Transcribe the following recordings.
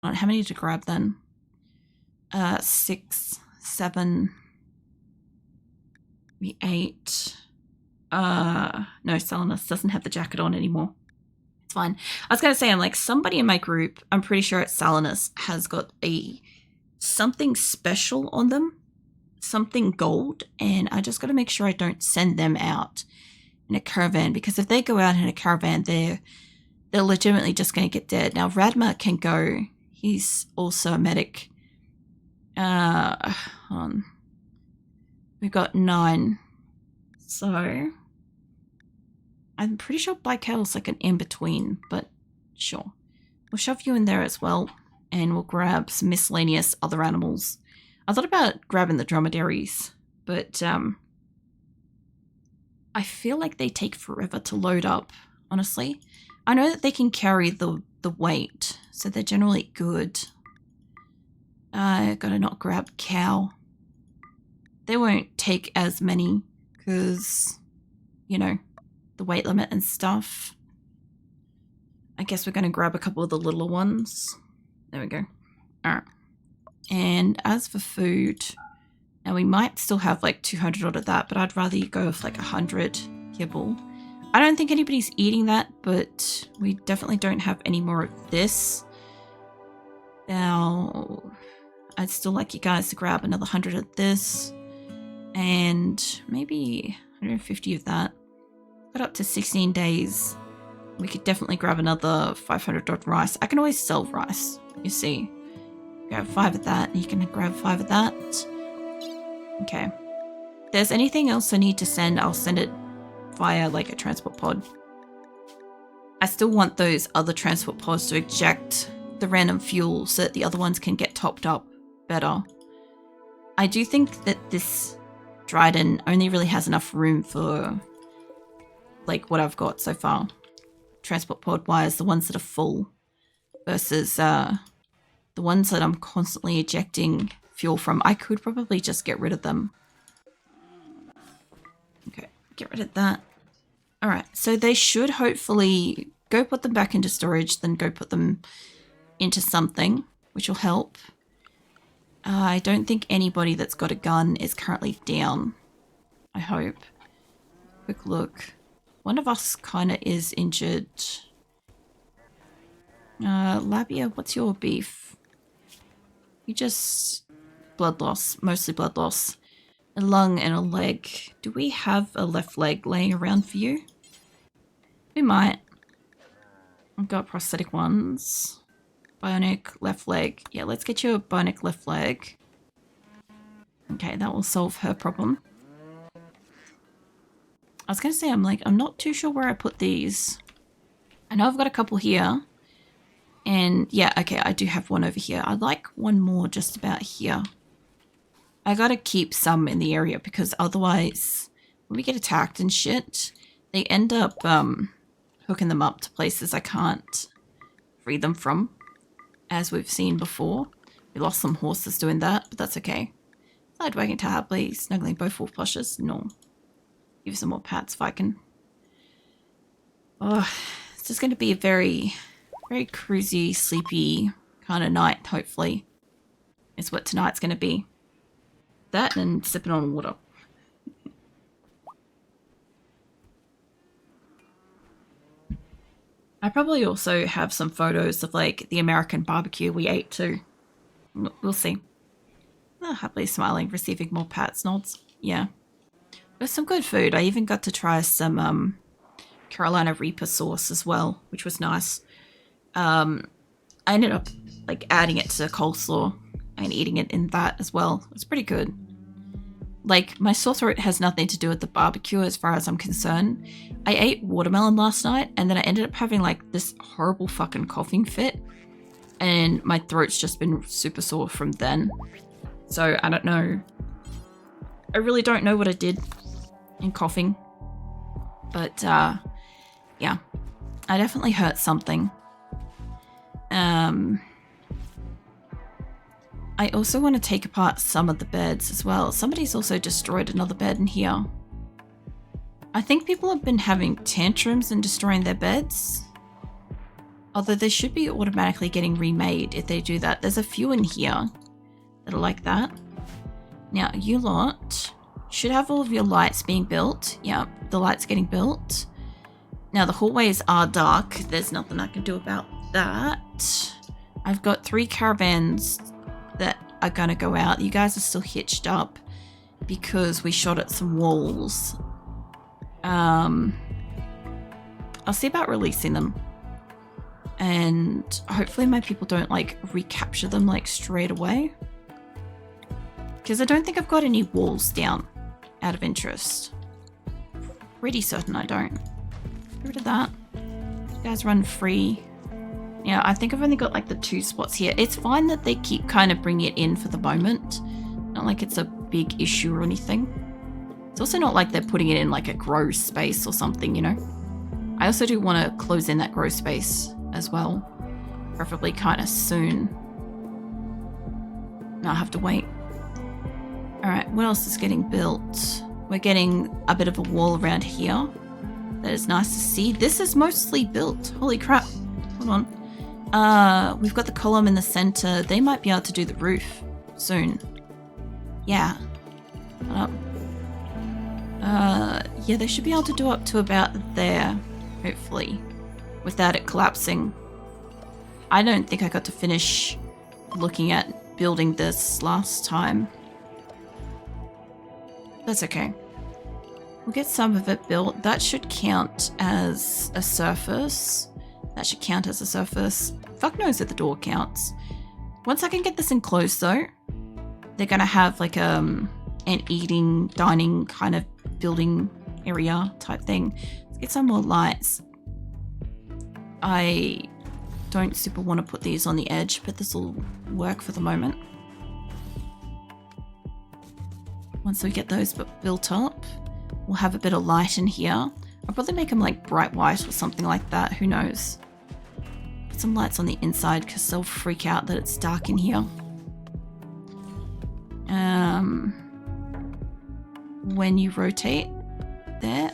How many to grab then? 6, 7, 8. No, Selenus doesn't have the jacket on anymore. It's fine. I was going to say, I'm like, somebody in my group, I'm pretty sure it's Selenus, has got something special on them, something gold, and I just got to make sure I don't send them out in a caravan, because if they go out in a caravan, they're legitimately just going to get dead. Now, Radma can go. He's also a medic. Hold on. We've got 9. So I'm pretty sure Bikehel's like an in-between, but sure. We'll shove you in there as well, and we'll grab some miscellaneous other animals. I thought about grabbing the dromedaries, but I feel like they take forever to load up, honestly. I know that they can carry the weight, so they're generally good. I gotta not grab cow. They won't take as many because, you know, the weight limit and stuff. I guess we're gonna grab a couple of the littler ones. There we go. Alright. And as for food, now we might still have like 200 out of that, but I'd rather you go with like 100 kibble. I don't think anybody's eating that, but we definitely don't have any more of this. Now, I'd still like you guys to grab another 100 of this, and maybe 150 of that. Got up to 16 days. We could definitely grab another 500 odd rice. I can always sell rice, you see. Grab 5 of that, and you can grab 5 of that. Okay. If there's anything else I need to send, I'll send it via like a transport pod. I still want those other transport pods to eject the random fuel so that the other ones can get topped up better. I do think that this Dryden only really has enough room for like what I've got so far. Transport pod wise, the ones that are full versus the ones that I'm constantly ejecting fuel from. I could probably just get rid of them. Okay, get rid of that. Alright, so they should hopefully go put them back into storage, then go put them into something, which will help. I don't think anybody that's got a gun is currently down. I hope. Quick look. One of us kind of is injured. Labia, what's your beef? You just... blood loss. Mostly blood loss. A lung and a leg. Do we have a left leg laying around for you? We might. I've got prosthetic ones. Bionic left leg. Yeah, let's get you a bionic left leg. Okay, that will solve her problem. I was going to say, I'm not too sure where I put these. I know I've got a couple here. And yeah, okay, I do have one over here. I'd like one more just about here. I gotta keep some in the area because otherwise, when we get attacked and shit, they end up hooking them up to places I can't free them from, as we've seen before. We lost some horses doing that, but that's okay. Side wagging tably, snuggling both wolf plushes. No. Give some more pats if I can. Oh, it's just going to be a very, very cruisy, sleepy kind of night, hopefully. Is what tonight's going to be. That and sipping on water. I probably also have some photos of like the American barbecue we ate too. We'll see. Oh, happily smiling, receiving more pats, nods. Yeah. There's some good food. I even got to try some Carolina Reaper sauce as well, which was nice. I ended up like adding it to coleslaw and eating it in that as well. It's pretty good. Like, my sore throat has nothing to do with the barbecue as far as I'm concerned. I ate watermelon last night and then I ended up having like this horrible fucking coughing fit. And my throat's just been super sore from then. So I don't know. I really don't know what I did in coughing. But yeah, I definitely hurt something. I also want to take apart some of the beds as well. Somebody's also destroyed another bed in here. I think people have been having tantrums and destroying their beds. Although they should be automatically getting remade if they do that. There's a few in here that are like that. Now, you lot should have all of your lights being built. Yep, the lights getting built. Now, the hallways are dark. There's nothing I can do about that. I've got 3 caravans that are going to go out. You guys are still hitched up because we shot at some walls. I'll see about releasing them. And hopefully my people don't like recapture them like straight away. Because I don't think I've got any walls down out of interest. Pretty certain I don't. Get rid of that. You guys run free. Yeah, I think I've only got like the 2 spots here. It's fine that they keep kind of bringing it in for the moment. Not like it's a big issue or anything. It's also not like they're putting it in like a grow space or something, you know? I also do want to close in that grow space as well. Preferably kind of soon. Now I have to wait. Alright, what else is getting built? We're getting a bit of a wall around here. That is nice to see. This is mostly built. Holy crap. Hold on. We've got the column in the center. They might be able to do the roof soon. Yeah. Hold up. Yeah, they should be able to do up to about there, hopefully, without it collapsing. I don't think I got to finish looking at building this last time. That's okay. We'll get some of it built. That should count as a surface. That should count as a surface. Fuck knows if the door counts. Once I can get this enclosed though, they're gonna have like an eating, dining kind of building area type thing. Let's get some more lights. I don't super want to put these on the edge, but this will work for the moment. Once we get those built up, we'll have a bit of light in here. I'll probably make them like bright white or something like that, who knows. Put some lights on the inside because they'll freak out that it's dark in here. When you rotate there,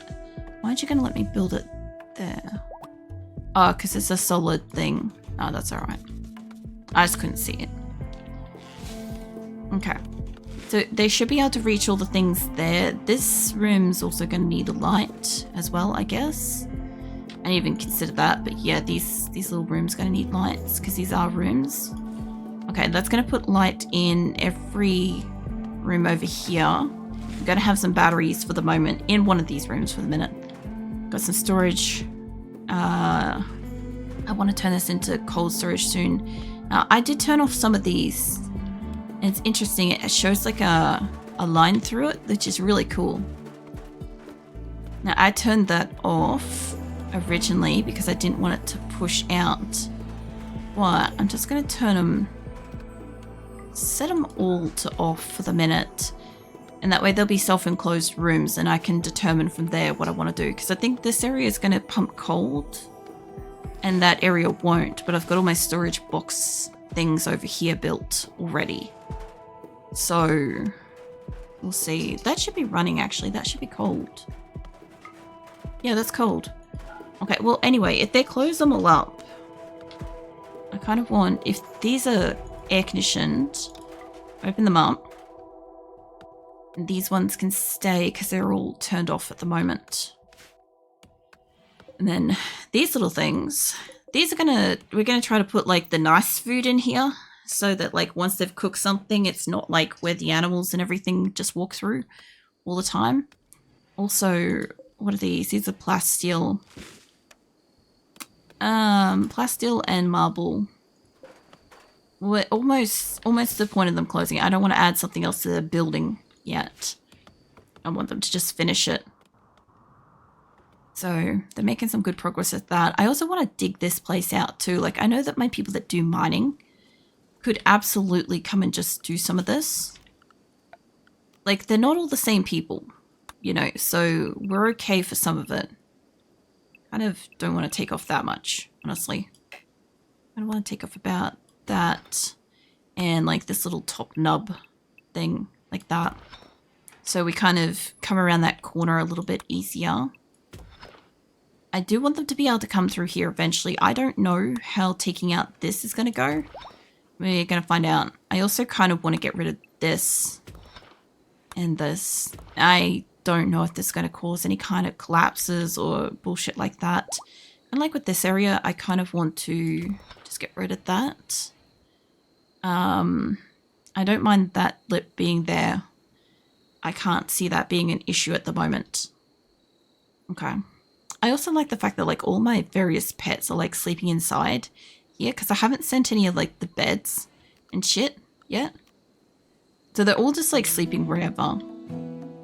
why aren't you going to let me build it there? Oh, because it's a solid thing. Oh, that's alright. I just couldn't see it. Okay. So they should be able to reach all the things there. This room's also going to need a light as well, I guess. I didn't even consider that, but yeah, these little rooms are going to need lights because these are rooms. Okay, that's going to put light in every room over here. I'm going to have some batteries for the moment in one of these rooms for the minute. Got some storage. I want to turn this into cold storage soon. I did turn off some of these. And it's interesting, it shows like a line through it, which is really cool. Now I turned that off originally because I didn't want it to push out. But I'm just going to turn them, set them all to off for the minute. And that way they'll be self-enclosed rooms and I can determine from there what I want to do. Because I think this area is going to pump cold and that area won't. But I've got all my storage box things over here built already. So we'll see. That should be running actually. That should be cold. Yeah, that's cold. Okay, well anyway, if they close them all up, I kind of want, if these are air conditioned, open them up. These ones can stay because they're all turned off at the moment. And then these little things, these are we're gonna try to put like the nice food in here so that like once they've cooked something, it's not like where the animals and everything just walk through all the time. Also, what are these? These are plasteel. Plasteel and marble. We're almost to the point of them closing it. I don't want to add something else to the building yet. I want them to just finish it. So they're making some good progress at that. I also want to dig this place out too. Like I know that my people that do mining could absolutely come and just do some of this. Like they're not all the same people, you know, so we're okay for some of it. Kind of don't want to take off that much, honestly. I don't want to take off about that and like this little top nub thing like that. So we kind of come around that corner a little bit easier. I do want them to be able to come through here eventually. I don't know how taking out this is going to go. We're going to find out. I also kind of want to get rid of this and this. I don't know if this is going to cause any kind of collapses or bullshit like that. And like with this area, I kind of want to just get rid of that. I don't mind that lip being there. I can't see that being an issue at the moment. Okay. I also like the fact that like all my various pets are like sleeping inside here because I haven't sent any of like the beds and shit yet. So they're all just like sleeping wherever.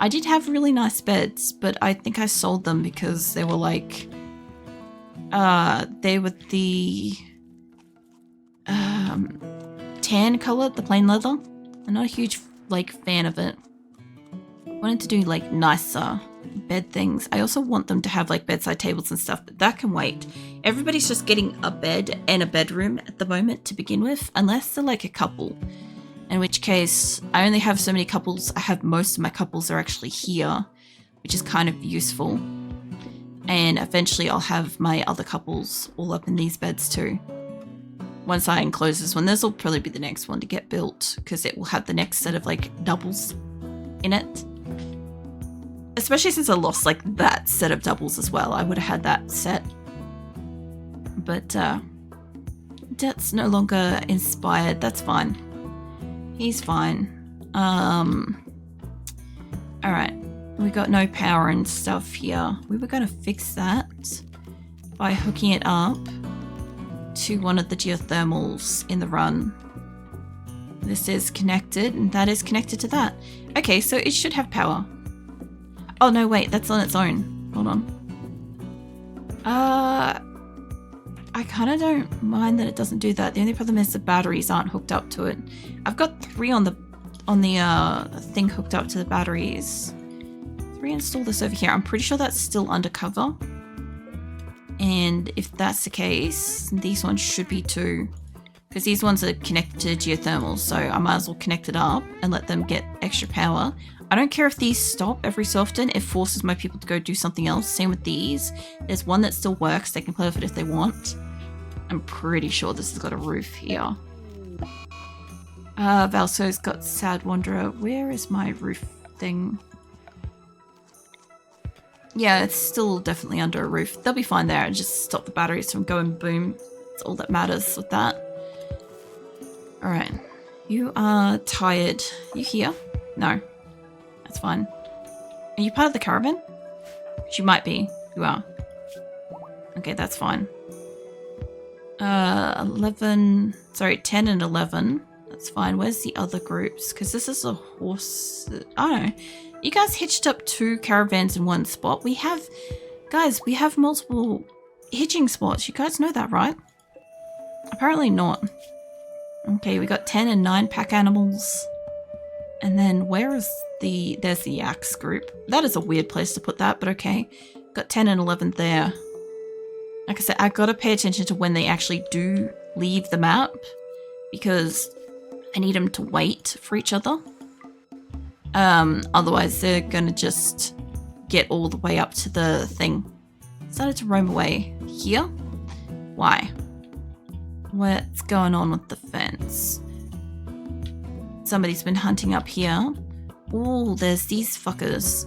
I did have really nice beds, but I think I sold them because they were like, they were the tan color, the plain leather. I'm not a huge like fan of it. Wanted to do like nicer bed things. I also want them to have like bedside tables and stuff, but that can wait. Everybody's just getting a bed and a bedroom at the moment to begin with, unless they're like a couple. In which case, I only have so many couples. I have most of my couples are actually here, which is kind of useful. And eventually I'll have my other couples all up in these beds too. Once I enclose this one, this will probably be the next one to get built because it will have the next set of like doubles in it. Especially since I lost like that set of doubles as well. I would have had that set. But that's no longer inspired. That's fine. He's fine. Alright. We got no power and stuff here. We were going to fix that by hooking it up to one of the geothermals in the run. This is connected, and that is connected to that. Okay, so it should have power. Oh, no, wait, that's on its own. Hold on. I kind of don't mind that it doesn't do that. The only problem is the batteries aren't hooked up to it. I've got 3 on the thing hooked up to the batteries. Reinstall this over here. I'm pretty sure that's still undercover. And if that's the case, these ones should be too. Because these ones are connected to geothermal, so I might as well connect it up and let them get extra power. I don't care if these stop every so often. It forces my people to go do something else. Same with these. There's one that still works. They can play with it if they want. I'm pretty sure this has got a roof here. Valso's got Sad Wanderer. Where is my roof thing? Yeah, it's still definitely under a roof. They'll be fine there. Just stop the batteries from going boom. That's all that matters with that. Alright. You are tired. You here? No. That's fine. Are you part of the caravan? You might be. You are. Okay, that's fine. 10 and 11. That's fine. Where's the other groups? Because this is a horse... I don't know. You guys hitched up 2 caravans in one spot. We have... Guys, we have multiple hitching spots. You guys know that, right? Apparently not. Okay, we got 10 and 9 pack animals. And then where is the... There's the yaks group. That is a weird place to put that, but okay. Got 10 and 11 there. Like I said, I gotta pay attention to when they actually do leave the map. Because I need them to wait for each other. Otherwise they're gonna just get all the way up to the thing. Started to roam away. Here? Why? What's going on with the fence? Somebody's been hunting up here. Oh, there's these fuckers.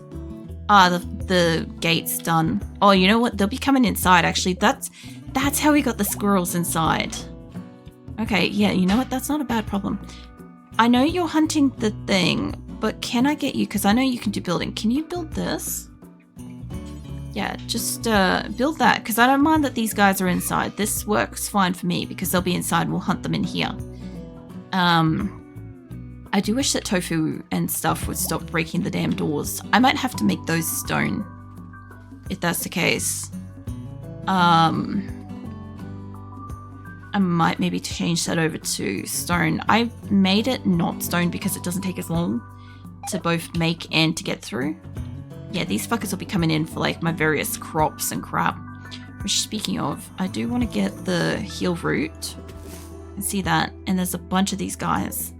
Ah, the gate's done. Oh, you know what? They'll be coming inside, actually. That's how we got the squirrels inside. Okay, yeah, you know what? That's not a bad problem. I know you're hunting the thing, but can I get you? Because I know you can do building. Can you build this? Yeah, just build that. Because I don't mind that these guys are inside. This works fine for me because they'll be inside. We'll hunt them in here. I do wish that Tofu and stuff would stop breaking the damn doors. I might have to make those stone, if that's the case. I might maybe change that over to stone. I made it not stone because it doesn't take as long to both make and to get through. Yeah, these fuckers will be coming in for like my various crops and crap. Which, speaking of, I do want to get the heal root. I see that. And there's a bunch of these guys.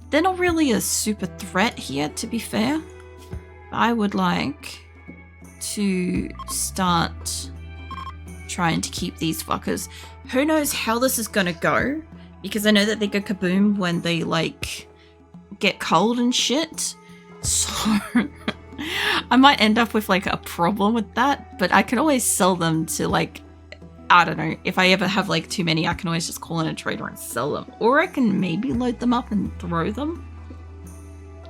They're not really a super threat here, to be fair. I would like to start trying to keep these fuckers. Who knows how this is gonna go? Because I know that they go kaboom when they, like, get cold and shit. So I might end up with, like, a problem with that. But I can always sell them to, like, I don't know. If I ever have, like, too many, I can always just call in a trader and sell them. Or I can maybe load them up and throw them.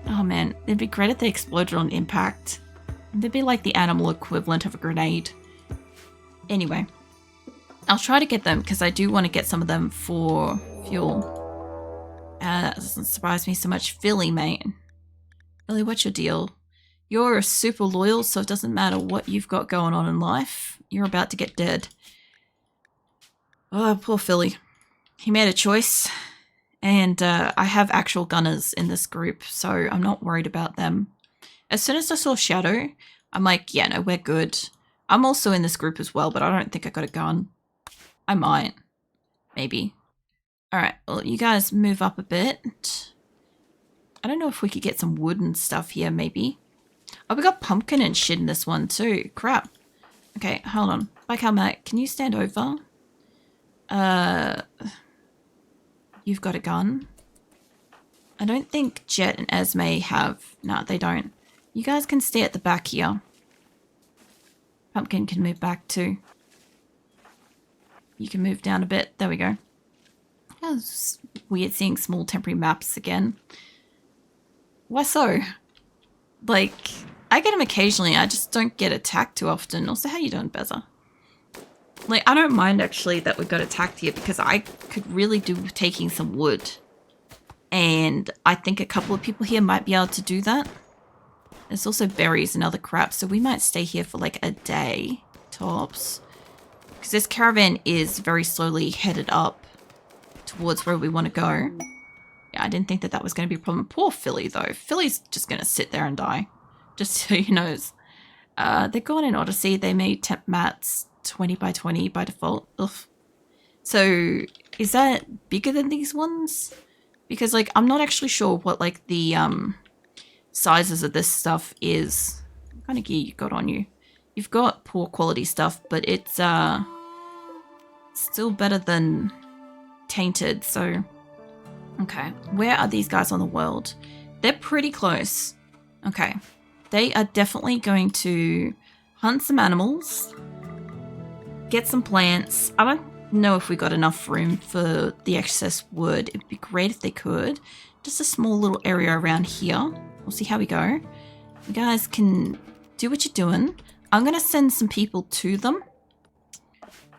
Oh, man. It'd be great if they exploded on impact. They'd be like the animal equivalent of a grenade. Anyway, I'll try to get them because I do want to get some of them for fuel. It doesn't surprise me so much. Philly, mate. Philly, what's your deal? You're super loyal, so it doesn't matter what you've got going on in life. You're about to get dead. Oh, poor Philly. He made a choice. And I have actual gunners in this group, so I'm not worried about them. As soon as I saw Shadow, I'm like, yeah, no, we're good. I'm also in this group as well, but I don't think I got a gun. I might. Maybe. Alright, well, you guys move up a bit. I don't know if we could get some wood and stuff here, maybe. Oh, we got pumpkin and shit in this one too. Crap. Okay, hold on. Bike Matt, can you stand over? You've got a gun. I don't think Jet and Esme have. No, they don't. You guys can stay at the back here. Pumpkin can move back too. You can move down a bit. There we go. That was weird seeing small temporary maps again. Why so? Like, I get them occasionally. I just don't get attacked too often. Also, how you doing, Beza? Like, I don't mind actually that we got attacked here because I could really do with taking some wood. And I think a couple of people here might be able to do that. There's also berries and other crap, so we might stay here for like a day, tops. Because this caravan is very slowly headed up towards where we want to go. Yeah, I didn't think that that was going to be a problem. Poor Philly, though. Philly's just going to sit there and die. Just so you knows. They're gone in Odyssey. They made temp mats 20 by 20 by default. Ugh. So, is that bigger than these ones? Because, like, I'm not actually sure what, like, the, sizes of this stuff is. What kind of gear you got on you? You've got poor quality stuff, but it's still better than tainted, so okay. Where are these guys on the world? They're pretty close. Okay. They are definitely going to hunt some animals, get some plants. I don't know if we got enough room for the excess wood. It'd be great if they could. Just a small little area around here. We'll see how we go. You guys can do what you're doing. I'm going to send some people to them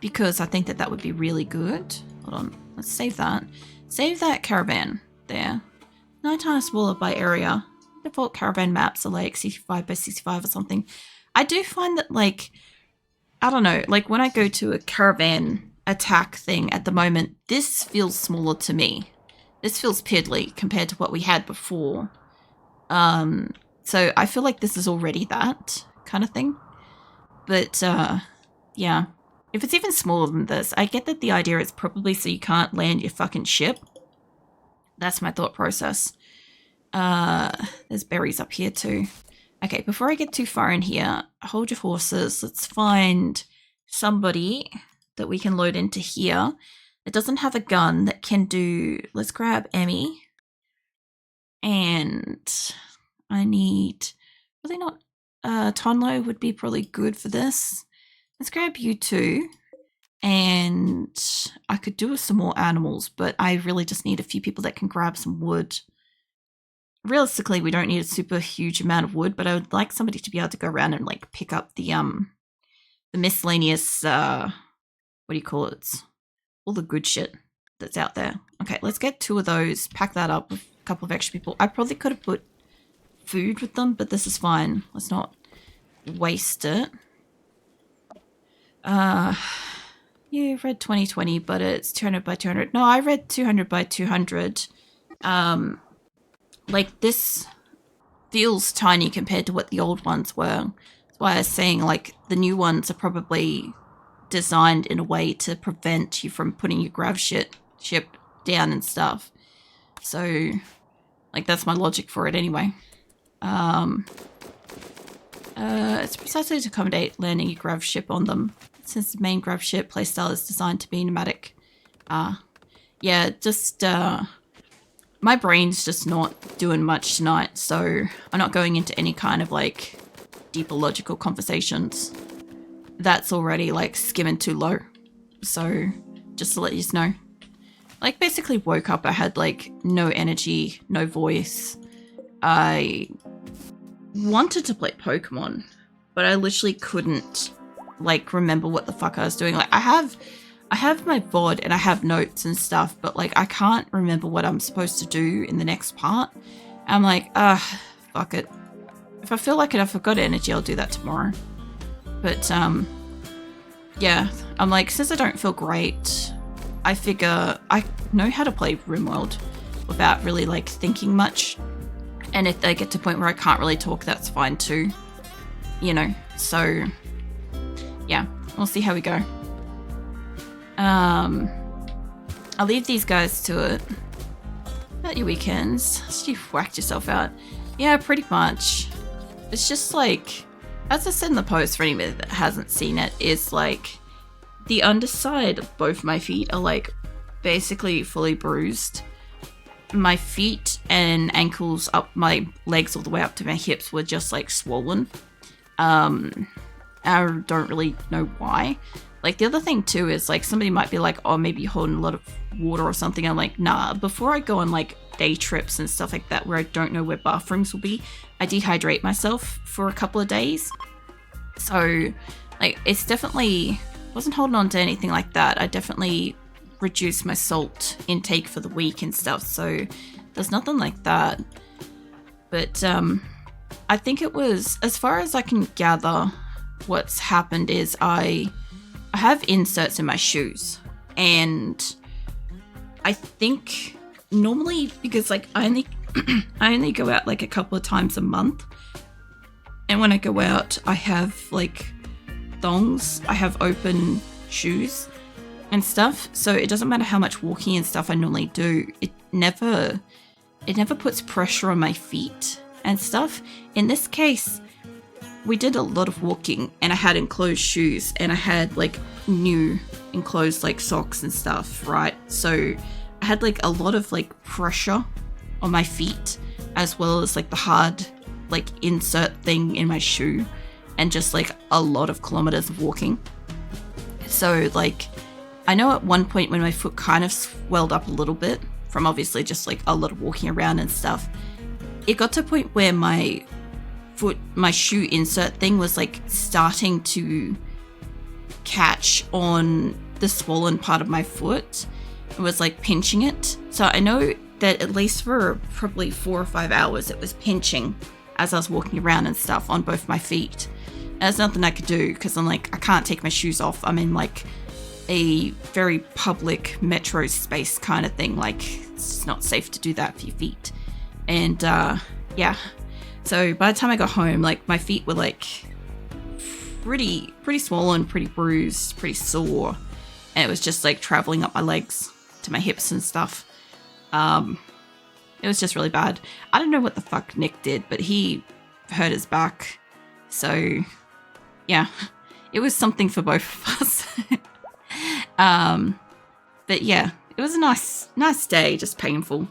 because I think that that would be really good. Hold on. Let's save that. Save that caravan there. 9 times smaller by area. Default caravan maps are like 65 by 65 or something. I do find that, like, I don't know, like when I go to a caravan attack thing at the moment, this feels smaller to me. This feels piddly compared to what we had before. So I feel like this is already that kind of thing. But, yeah. If it's even smaller than this, I get that the idea is probably so you can't land your fucking ship. That's my thought process. There's berries up here too. Okay, before I get too far in here, hold your horses. Let's find somebody that we can load into here that doesn't have a gun that can do... Let's grab Emmy. And I need... Probably not... Tonlo would be probably good for this. Let's grab you two. And I could do with some more animals, but I really just need a few people that can grab some wood. Realistically, we don't need a super huge amount of wood, but I would like somebody to be able to go around and like pick up the miscellaneous what do you call it? All the good shit that's out there. Okay, let's get 2 of those, pack that up with a couple of extra people. I probably could have put food with them, but this is fine. Let's not waste it. You read 2020, but it's 200 by 200. No, I read 200 by 200. Like, this feels tiny compared to what the old ones were. That's why I was saying, like, the new ones are probably designed in a way to prevent you from putting your grav ship down and stuff. So, like, that's my logic for it anyway. It's precisely to accommodate landing your grav ship on them. since the main grab ship playstyle is designed to be nomadic. Yeah, just my brain's just not doing much tonight, so I'm not going into any kind of like deeper logical conversations. That's already like skimming too low. So just to let you know, like basically woke up, I had like no energy, no voice. I wanted to play Pokemon, but I literally couldn't like remember what the fuck I was doing. Like I have my VOD and I have notes and stuff, but like I can't remember what I'm supposed to do in the next part. I'm like, fuck it. If I feel like it, if I've got energy, I'll do that tomorrow. But yeah, I'm like, since I don't feel great, I figure I know how to play RimWorld without really like thinking much. And if they get to a point where I can't really talk, that's fine too. You know, so yeah, we'll see how we go. I'll leave these guys to it. About your weekends, so you've whacked yourself out. Yeah, pretty much. It's just like, as I said in the post for anybody that hasn't seen it, is like the underside of both my feet are like basically fully bruised. My feet and ankles up my legs all the way up to my hips were just like swollen. I don't really know why. Like the other thing too is like somebody might be like, oh, maybe you're holding a lot of water or something. I'm like, nah, before I go on like day trips and stuff like that where I don't know where bathrooms will be, I dehydrate myself for a couple of days. So like it's definitely, wasn't holding on to anything like that. I definitely reduced my salt intake for the week and stuff. So there's nothing like that. But I think it was, as far as I can gather, what's happened is I have inserts in my shoes, and I think normally, because like I only go out like a couple of times a month, and when I go out I have like thongs, I have open shoes and stuff, so it doesn't matter how much walking and stuff I normally do, it never puts pressure on my feet and stuff. In this case, we did a lot of walking and I had enclosed shoes and I had like new enclosed like socks and stuff, right? So I had like a lot of like pressure on my feet, as well as like the hard like insert thing in my shoe, and just like a lot of kilometers of walking. So like I know at one point when my foot kind of swelled up a little bit from obviously just like a lot of walking around and stuff, it got to a point where my shoe insert thing was like starting to catch on the swollen part of my foot. It was like pinching it. So I know that at least for probably 4 or 5 hours it was pinching as I was walking around and stuff on both my feet. And there's nothing I could do because I'm like, I can't take my shoes off. I'm in like a very public metro space kind of thing. Like it's just not safe to do that for your feet. And yeah. So by the time I got home, like my feet were like pretty swollen, pretty bruised, pretty sore. And it was just like traveling up my legs to my hips and stuff. It was just really bad. I don't know what the fuck Nick did, but he hurt his back. So yeah, it was something for both of us. But yeah, it was a nice day, just painful.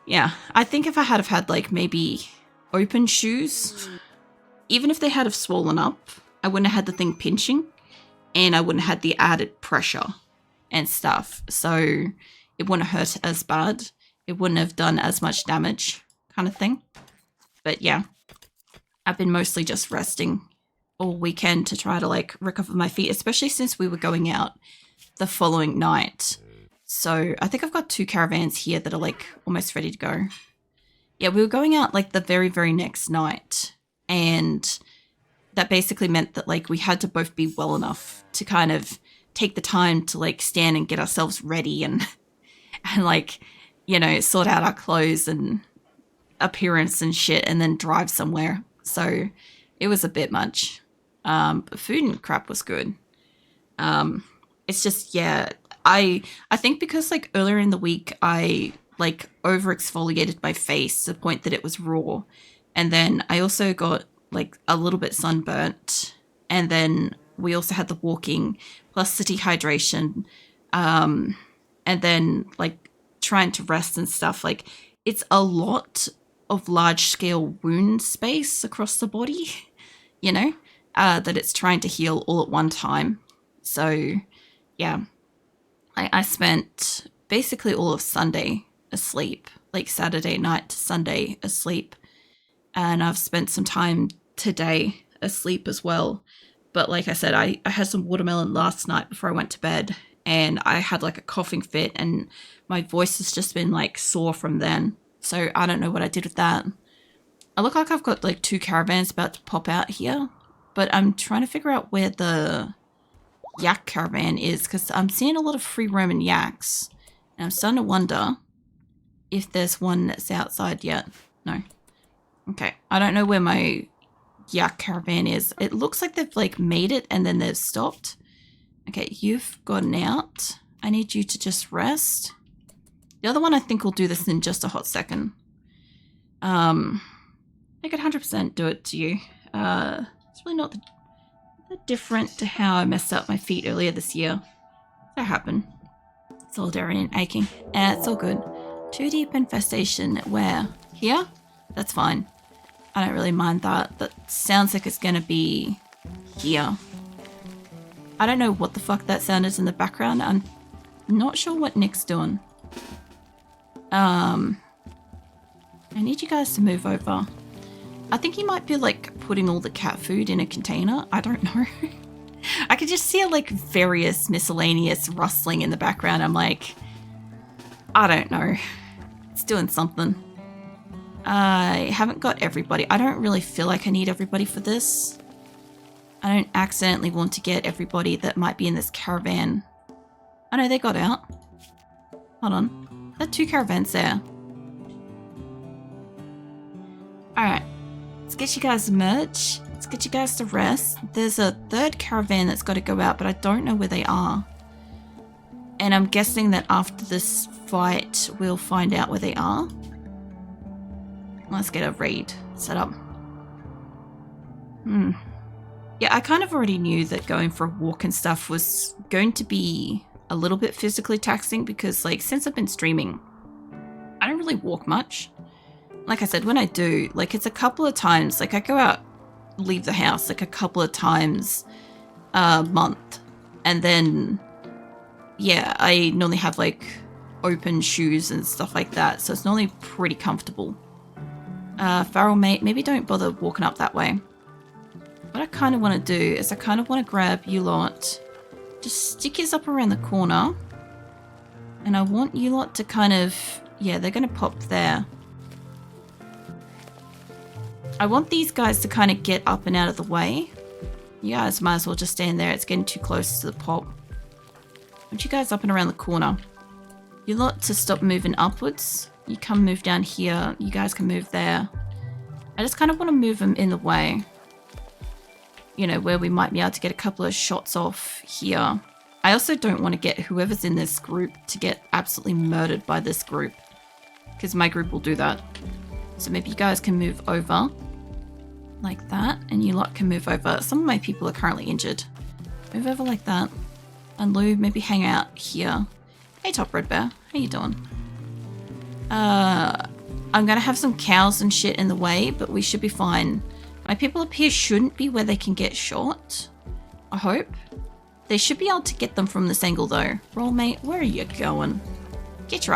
Yeah, I think if I had have had like maybe open shoes, even if they had have swollen up, I wouldn't have had the thing pinching and I wouldn't have had the added pressure and stuff. So it wouldn't hurt as bad. It wouldn't have done as much damage kind of thing. But yeah, I've been mostly just resting all weekend to try to like recover my feet, especially since we were going out the following night. So I think I've got 2 caravans here that are like almost ready to go. Yeah, we were going out like the very, very next night. And that basically meant that like we had to both be well enough to kind of take the time to like stand and get ourselves ready and like, you know, sort out our clothes and appearance and shit and then drive somewhere. So it was a bit much. But food and crap was good. It's just, yeah, I think because like earlier in the week I like over exfoliated my face to the point that it was raw, and then I also got like a little bit sunburnt And then we also had the walking plus the dehydration. And then like trying to rest and stuff. Like it's a lot of large scale wound space across the body, you know, that it's trying to heal all at one time. So yeah, I spent basically all of Sunday asleep, like Saturday night to Sunday asleep. And I've spent some time today asleep as well. But like I said, I had some watermelon last night before I went to bed, and I had like a coughing fit, and my voice has just been like sore from then. So I don't know what I did with that. I look like I've got like 2 caravans about to pop out here, but I'm trying to figure out where the yak caravan is, because I'm seeing a lot of free roaming yaks, and I'm starting to wonder if there's one that's outside yet. No. Okay, I don't know where my yak caravan is. It looks like they've like made it and then they've stopped. Okay, you've gotten out. I need you to just rest. The other one I think will do this in just a hot second. I could 100% do it to you. It's really not that different to how I messed up my feet earlier this year. That happened. Solidarity and aching. It's all good. 2 deep infestation. Where? Here? That's fine. I don't really mind that. That sounds like it's going to be here. I don't know what the fuck that sound is in the background. I'm not sure what Nick's doing. I need you guys to move over. I think he might be like putting all the cat food in a container. I don't know. I could just see like various miscellaneous rustling in the background. I'm like, I don't know. It's doing something. I haven't got everybody. I don't really feel like I need everybody for this. I don't accidentally want to get everybody that might be in this caravan. Oh no, they got out. Hold on. There are 2 caravans there. Alright. Let's get you guys to merge. Let's get you guys to rest. There's a 3rd caravan that's got to go out, but I don't know where they are. And I'm guessing that after this fight, we'll find out where they are. Let's get a raid set up. Yeah, I kind of already knew that going for a walk and stuff was going to be a little bit physically taxing because, like, since I've been streaming, I don't really walk much. Like I said, when I do, like, it's a couple of times. Like, I go out, leave the house, like, a couple of times a month. And then, yeah, I normally have, like, open shoes and stuff like that. So it's normally pretty comfortable. Feral mate, maybe don't bother walking up that way. What I kind of want to do is I kind of want to grab you lot, just stick yours up around the corner, and I want you lot to kind of, yeah, they're going to pop there. I want these guys to kind of get up and out of the way. You guys might as well just stand there. It's getting too close to the pop. I want you guys up and around the corner. You lot to stop moving upwards. You come move down here. You guys can move there. I just kind of want to move them in the way. You know, where we might be able to get a couple of shots off here. I also don't want to get whoever's in this group to get absolutely murdered by this group. Because my group will do that. So maybe you guys can move over. Like that. And you lot can move over. Some of my people are currently injured. Move over like that. And Lou, maybe hang out here. Hey, Top Red Bear. How you doing? I'm gonna have some cows and shit in the way, but we should be fine. My people up here shouldn't be where they can get shot. I hope. They should be able to get them from this angle though. Roll mate, where are you going? Get your